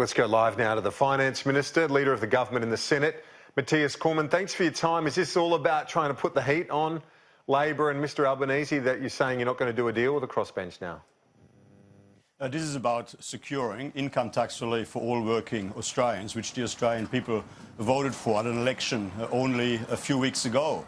let's go live now to the Finance Minister, Leader of the Government in the Senate, Mathias Cormann. Thanks for your time. Is this all about trying to put the heat on Labor and Mr Albanese that you're saying you're not going to do a deal with the crossbench now? This is about securing income tax relief for all working Australians, which the Australian people voted for at an election only a few weeks ago.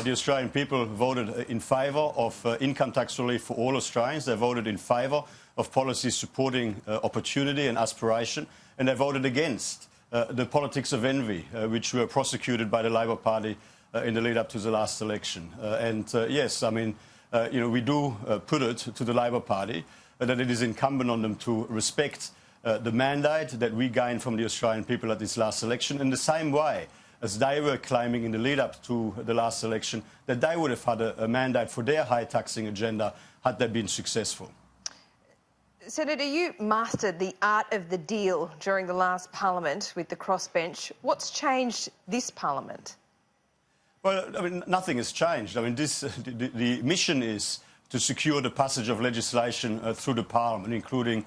The Australian people voted in favour of income tax relief for all Australians. They voted in favour of policies supporting opportunity and aspiration, and they voted against the politics of envy, which were prosecuted by the Labor Party in the lead up to the last election. Yes, I mean, we do put it to the Labor Party that it is incumbent on them to respect the mandate that we gained from the Australian people at this last election, in the same way as they were claiming in the lead-up to the last election that they would have had a mandate for their high-taxing agenda had they been successful. Senator, you mastered the art of the deal during the last parliament with the crossbench. What's changed this parliament? Well, I mean, nothing has changed. I mean, the mission is to secure the passage of legislation through the Parliament, including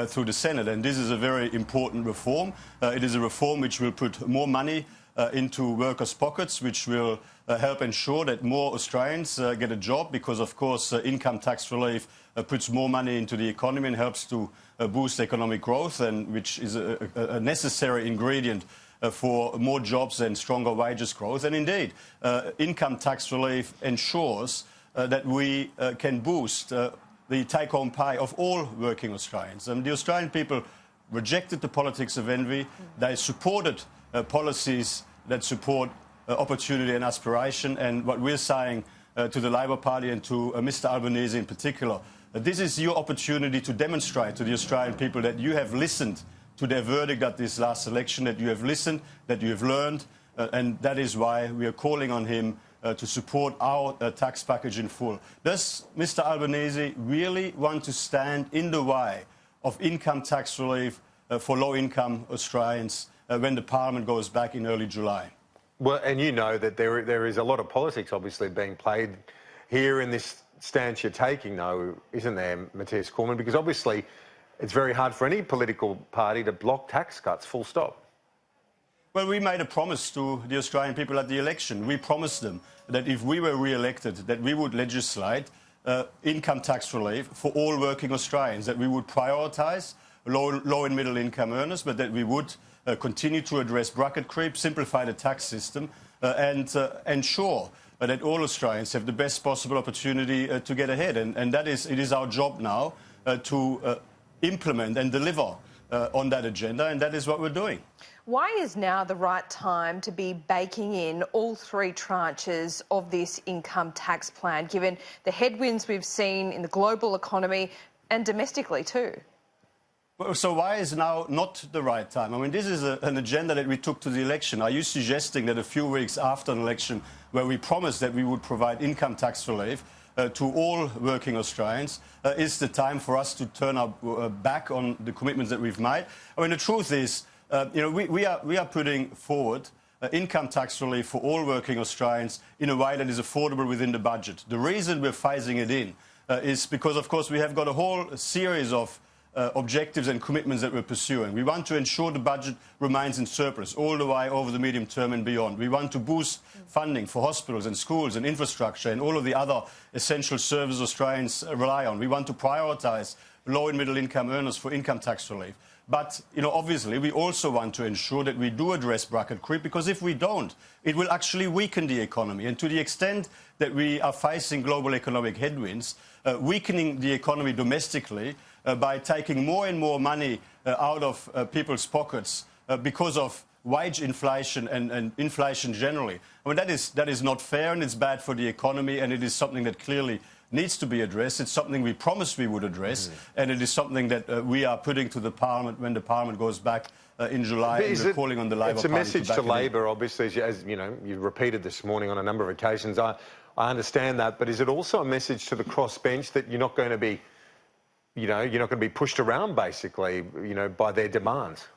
through the Senate. And this is a very important reform. It is a reform which will put more money into workers' pockets, which will help ensure that more Australians get a job because, of course, income tax relief puts more money into the economy and helps to boost economic growth, and which is a necessary ingredient for more jobs and stronger wages growth. And indeed, income tax relief ensures that we can boost the take-home pay of all working Australians. And the Australian people rejected the politics of envy. They supported policies that support opportunity and aspiration. And what we're saying to the Labor Party and to Mr Albanese in particular, this is your opportunity to demonstrate to the Australian people that you have listened to their verdict at this last election, that you have listened, that you have learned, and that is why we are calling on him to support our tax package in full. Does Mr Albanese really want to stand in the way of income tax relief for low-income Australians when the Parliament goes back in early July? Well, and you know that there is a lot of politics obviously being played here in this stance you're taking, though, isn't there, Mathias Cormann? Because obviously it's very hard for any political party to block tax cuts, full stop. Well, we made a promise to the Australian people at the election. We promised them that if we were re-elected, that we would legislate income tax relief for all working Australians, that we would prioritise low and middle income earners, but that we would continue to address bracket creep, simplify the tax system and ensure that all Australians have the best possible opportunity to get ahead. And it is our job now to implement and deliver on that agenda, and that is what we're doing. Why is now the right time to be baking in all three tranches of this income tax plan, given the headwinds we've seen in the global economy and domestically too? Well, so why is now not the right time? I mean, this is an agenda that we took to the election. Are you suggesting that a few weeks after an election where we promised that we would provide income tax relief to all working Australians is the time for us to turn our back on the commitments that we've made? I mean, the truth is, we are putting forward income tax relief for all working Australians in a way that is affordable within the budget. The reason we're phasing it in is because, of course, we have got a whole series of objectives and commitments that we're pursuing. We want to ensure the budget remains in surplus all the way over the medium term and beyond. We want to boost funding for hospitals and schools and infrastructure and all of the other essential services Australians rely on. We want to prioritise low and middle income earners for income tax relief. But, obviously, we also want to ensure that we do address bracket creep, because if we don't, it will actually weaken the economy. And to the extent that we are facing global economic headwinds, weakening the economy domestically by taking more and more money out of people's pockets because of wage inflation and inflation generally. I mean, that is not fair, and it's bad for the economy, and it is something that clearly needs to be addressed. It's something we promised we would address, and it is something that we are putting to the Parliament when the Parliament goes back in July, and we're calling on the Labor Party. It's a message to Labor, obviously, as you repeated this morning on a number of occasions. I understand that, but is it also a message to the crossbench that you're not going to be, you're not going to be pushed around, basically, by their demands?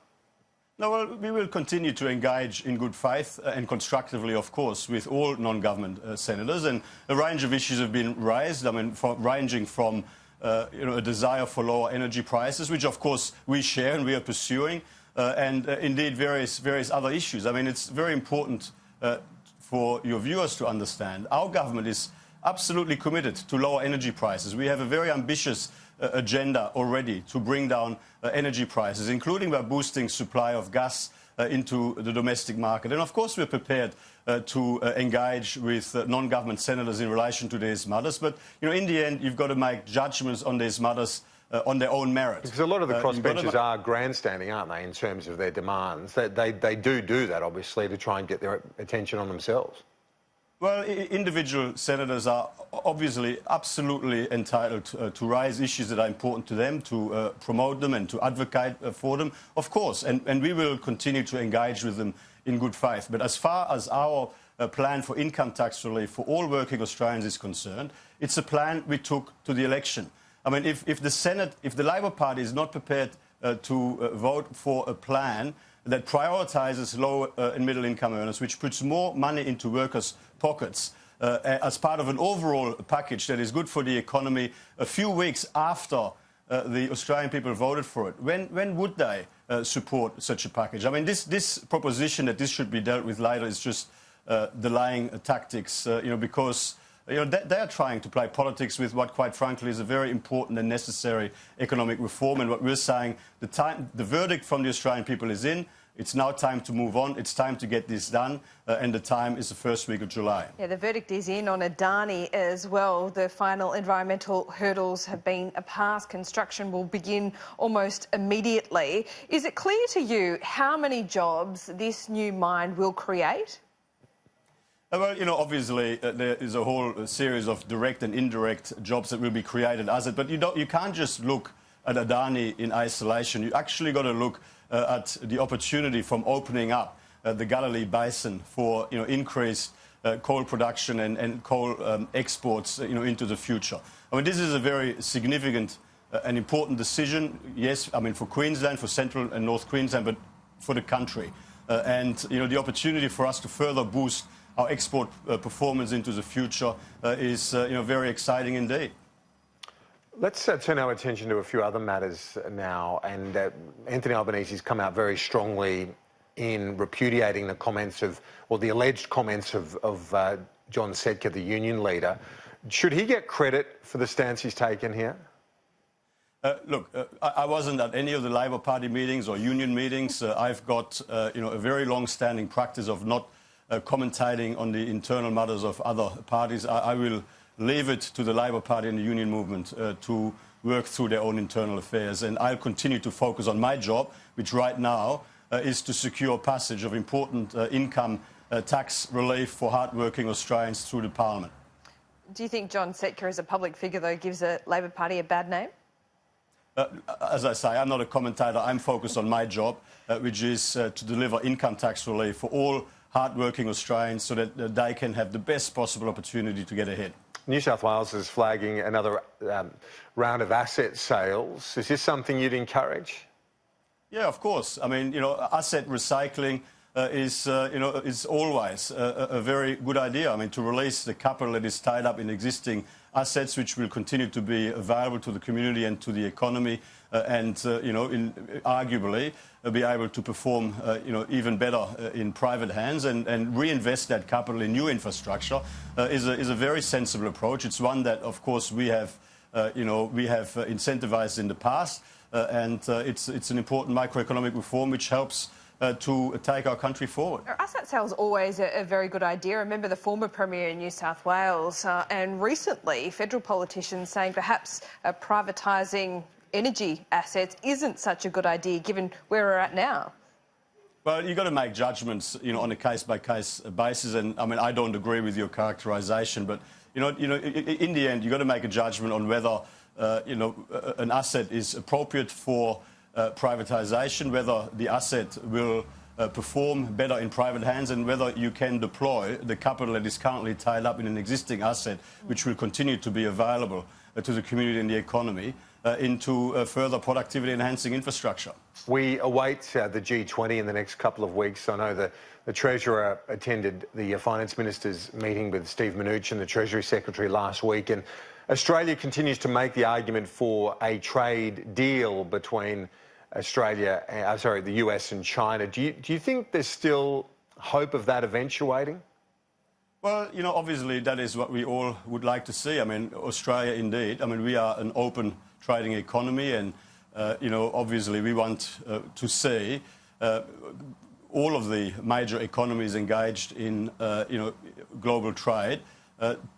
No, well, we will continue to engage in good faith and constructively, of course, with all non-government senators, and a range of issues have been raised. I mean, ranging from a desire for lower energy prices, which of course we share and we are pursuing, and indeed various other issues. I mean, it's very important for your viewers to understand. Our government is absolutely committed to lower energy prices. We have a very ambitious agenda already to bring down energy prices, including by boosting supply of gas into the domestic market. And of course we're prepared to engage with non-government senators in relation to these matters. But in the end, you've got to make judgments on these matters on their own merit. Because a lot of the crossbenchers are grandstanding, aren't they, in terms of their demands? They do that, obviously, to try and get their attention on themselves. Well, individual senators are obviously absolutely entitled to raise issues that are important to them, to promote them and to advocate for them, of course. And we will continue to engage with them in good faith. But as far as our plan for income tax relief for all working Australians is concerned, it's a plan we took to the election. I mean, if the Labor Party is not prepared to vote for a plan that prioritises low and middle income earners, which puts more money into workers' pockets as part of an overall package that is good for the economy a few weeks after the Australian people voted for it, when would they support such a package? I mean, this proposition that this should be dealt with later is just delaying tactics, because they are trying to play politics with what, quite frankly, is a very important and necessary economic reform. And what we're saying, the verdict from the Australian people is in. It's now time to move on. It's time to get this done. And the time is the first week of July. Yeah, the verdict is in on Adani as well. The final environmental hurdles have been passed. Construction will begin almost immediately. Is it clear to you how many jobs this new mine will create? Well, obviously there is a whole series of direct and indirect jobs that will be created as it. But you can't just look at Adani in isolation. You actually got to look at the opportunity from opening up the Galilee Basin for increased coal production and coal exports into the future. I mean, this is a very significant and important decision. Yes, I mean for Queensland, for Central and North Queensland, but for the country. And the opportunity for us to further boost our export performance into the future is very exciting indeed. Let's turn our attention to a few other matters now. And Anthony Albanese's come out very strongly in repudiating the comments the alleged comments of John Setka, the union leader. Should he get credit for the stance he's taken here? Look, I wasn't at any of the Labor Party meetings or union meetings. I've got a very long-standing practice of not commentating on the internal matters of other parties. I will leave it to the Labor Party and the union movement to work through their own internal affairs. And I'll continue to focus on my job, which right now is to secure passage of important income tax relief for hard-working Australians through the Parliament. Do you think John Setka, as a public figure, though, gives the Labor Party a bad name? As I say, I'm not a commentator. I'm focused on my job, which is to deliver income tax relief for all hard-working Australians so that they can have the best possible opportunity to get ahead. New South Wales is flagging another round of asset sales. Is this something you'd encourage? Yeah, of course. I mean, asset recycling is always a very good idea. I mean, to release the capital that is tied up in existing assets, which will continue to be available to the community and to the economy, and arguably be able to perform even better in private hands and reinvest that capital in new infrastructure is a very sensible approach. It's one that, of course, we have incentivised in the past, and it's an important macroeconomic reform which helps to take our country forward. Are asset sales always a very good idea? I remember the former Premier in New South Wales and recently federal politicians saying perhaps privatising energy assets isn't such a good idea given where we're at now. Well, you've got to make judgments, on a case-by-case basis, and I mean, I don't agree with your characterisation, but in the end, you've got to make a judgment on whether an asset is appropriate for privatisation, whether the asset will perform better in private hands, and whether you can deploy the capital that is currently tied up in an existing asset, which will continue to be available to the community and the economy, into further productivity-enhancing infrastructure. We await the G20 in the next couple of weeks. I know the Treasurer attended the Finance Minister's meeting with Steve Mnuchin, the Treasury Secretary, last week, and Australia continues to make the argument for a trade deal between the US and China. Do you think there's still hope of that eventuating? Well, obviously that is what we all would like to see. I mean, Australia, indeed. I mean, we are an open trading economy, and obviously we want to see all of the major economies engaged in global trade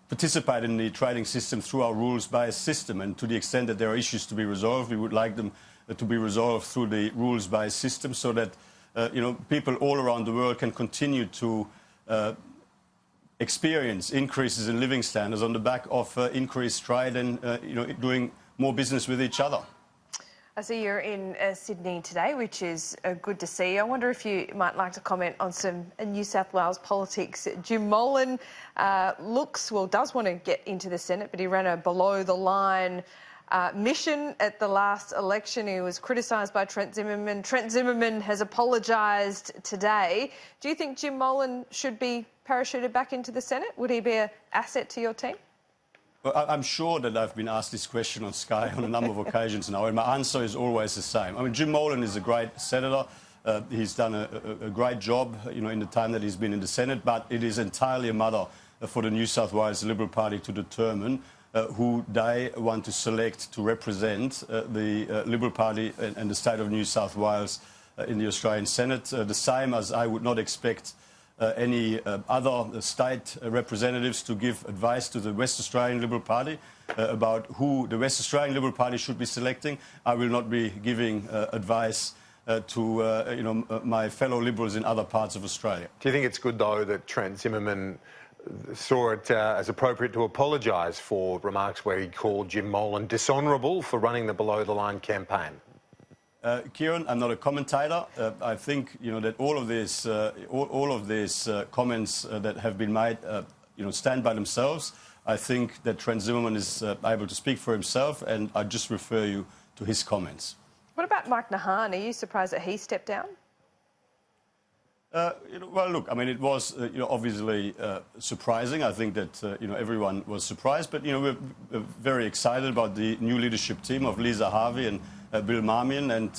participate in the trading system through our rules-based system. And to the extent that there are issues to be resolved, we would like them to be resolved through the rules-based system, so that people all around the world can continue to experience increases in living standards on the back of increased trade and doing more business with each other. I see you're in Sydney today, which is good to see. I wonder if you might like to comment on some New South Wales politics. Jim Molan does want to get into the Senate, but he ran a below-the-line mission at the last election. He was criticised by Trent Zimmerman. Trent Zimmerman has apologised today. Do you think Jim Molan should be parachuted back into the Senate? Would he be an asset to your team? Well, I'm sure that I've been asked this question on Sky on a number of occasions now, and my answer is always the same. I mean, Jim Molan is a great senator. He's done a great job, in the time that he's been in the Senate, but it is entirely a matter for the New South Wales Liberal Party to determine who they want to select to represent the Liberal Party and the state of New South Wales in the Australian Senate. The same as I would not expect any other state representatives to give advice to the West Australian Liberal Party about who the West Australian Liberal Party should be selecting. I will not be giving advice to my fellow Liberals in other parts of Australia. Do you think it's good, though, that Trent Zimmerman saw it as appropriate to apologise for remarks where he called Jim Molan dishonourable for running the below-the-line campaign? Kieran, I'm not a commentator. I think that all of these comments that have been made, stand by themselves. I think that Trent Zimmerman is able to speak for himself, and I just refer you to his comments. What about Mike Nahan? Are you surprised that he stepped down? Well, look, I mean, it was obviously surprising. I think that everyone was surprised, but we're very excited about the new leadership team of Lisa Harvey and Bill Marmion, and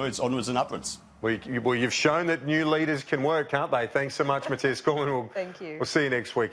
it's onwards and upwards. Well, you've shown that new leaders can work, can't they? Thanks so much, Mathias Cormann. Thank you. We'll see you next week.